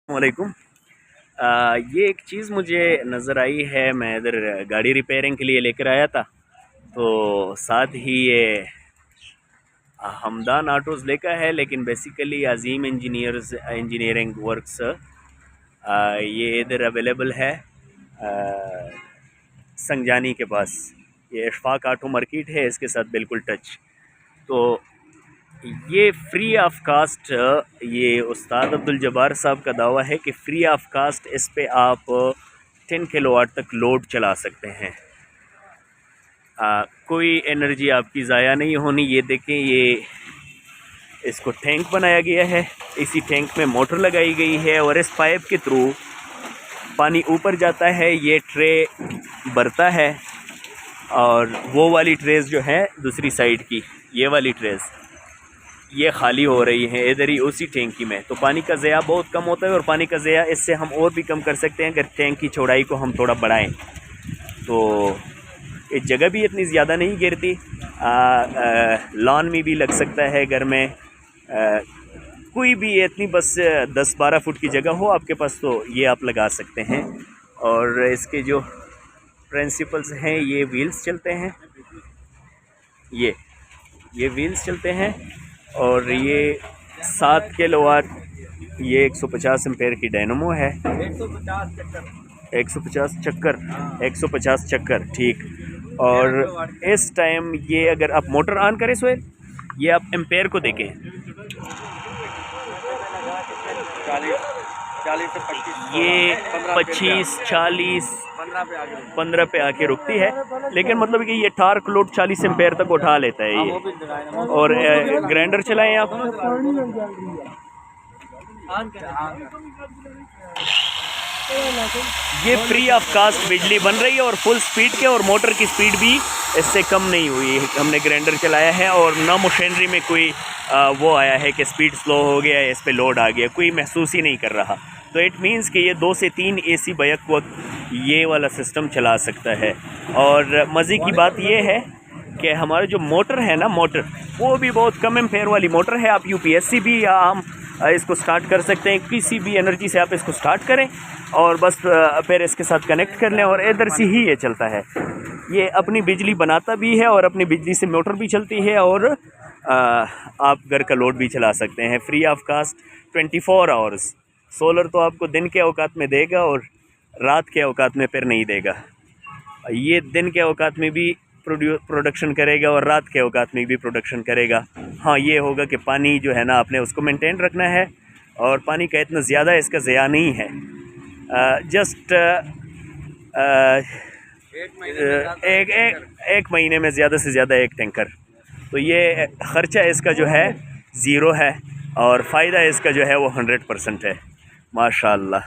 वालेकुम। ये एक चीज़ मुझे नज़र आई है, मैं इधर गाड़ी रिपेयरिंग के लिए लेकर आया था, तो साथ ही ये हमदान ऑटोज़ लेकर है, लेकिन बेसिकली अजीम इंजीनियरिंग वर्क्स ये इधर अवेलेबल है संजानी के पास। ये इशफाक ऑटो मार्केट है, इसके साथ बिल्कुल टच। तो ये फ्री ऑफ कास्ट, ये उस्ताद अब्दुल जब्बार साहब का दावा है कि फ्री ऑफ कास्ट इस पे आप 10 किलोवाट तक लोड चला सकते हैं। कोई एनर्जी आपकी ज़ाया नहीं होनी। ये देखें, ये इसको टैंक बनाया गया है, इसी टैंक में मोटर लगाई गई है और इस पाइप के थ्रू पानी ऊपर जाता है। ये ट्रे भरता है और वो वाली ट्रेस जो है दूसरी साइड की, ये वाली ट्रेस ये खाली हो रही है इधर ही उसी टैंकी में। तो पानी का ज़या बहुत कम होता है और पानी का ज़या इससे हम और भी कम कर सकते हैं अगर टैंक की चौड़ाई को हम थोड़ा बढ़ाएं। तो ये जगह भी इतनी ज़्यादा नहीं गिरती, लॉन में भी लग सकता है घर में। कोई भी इतनी बस 10-12 फुट की जगह हो आपके पास तो ये आप लगा सकते हैं। और इसके जो प्रिंसिपल्स हैं, ये व्हील्स चलते हैं, ये व्हील्स चलते हैं और ये 7 किलोवाट, ये 150 एम्पेयर की डायनमो है। 150 चक्कर, ठीक। और इस टाइम ये अगर आप मोटर ऑन करें सोहेल, ये आप एम्पेयर को देखें, 40 से 25, ये 25, 40, 15 पे आके रुकती है। लेकिन मतलब कि ये टार्क लोड 40 एम्पेयर तक उठा लेता है ये। और ग्राइंडर चलाएं आप, ये फ्री ऑफ कास्ट बिजली बन रही है और फुल स्पीड के, और मोटर की स्पीड भी इससे कम नहीं हुई। हमने ग्राइंडर चलाया है और ना मशीनरी में कोई वो आया है कि स्पीड स्लो हो गया है, इस पे लोड आ गया, कोई महसूस ही नहीं कर रहा। तो इट मीन्स कि ये 2 से 3 AC बैक वक्त ये वाला सिस्टम चला सकता है। और मज़े की बात ये है कि हमारा जो मोटर है ना, मोटर वो भी बहुत कम एम्पेयर वाली मोटर है। आप UPSC भी या हम इसको स्टार्ट कर सकते हैं, किसी भी एनर्जी से आप इसको स्टार्ट करें और बस फिर इसके साथ कनेक्ट कर लें और इधर से ही ये चलता है। ये अपनी बिजली बनाता भी है और अपनी बिजली से मोटर भी चलती है और आप घर का लोड भी चला सकते हैं free of cost 24 hours. Solar तो आपको दिन के औकात में देगा और रात के औकात में फिर नहीं देगा। ये दिन के औकात में भी प्रोडक्शन करेगा और रात के औकात में भी प्रोडक्शन करेगा। हाँ, ये होगा कि पानी जो है ना, आपने उसको मेंटेन रखना है और पानी का इतना ज़्यादा इसका ज़या नहीं है। जस्ट एक महीने में ज़्यादा से ज़्यादा एक टैंकर। तो ये ख़र्चा इसका जो है ज़ीरो है और फ़ायदा इसका जो है वो 100% है। माशाअल्लाह।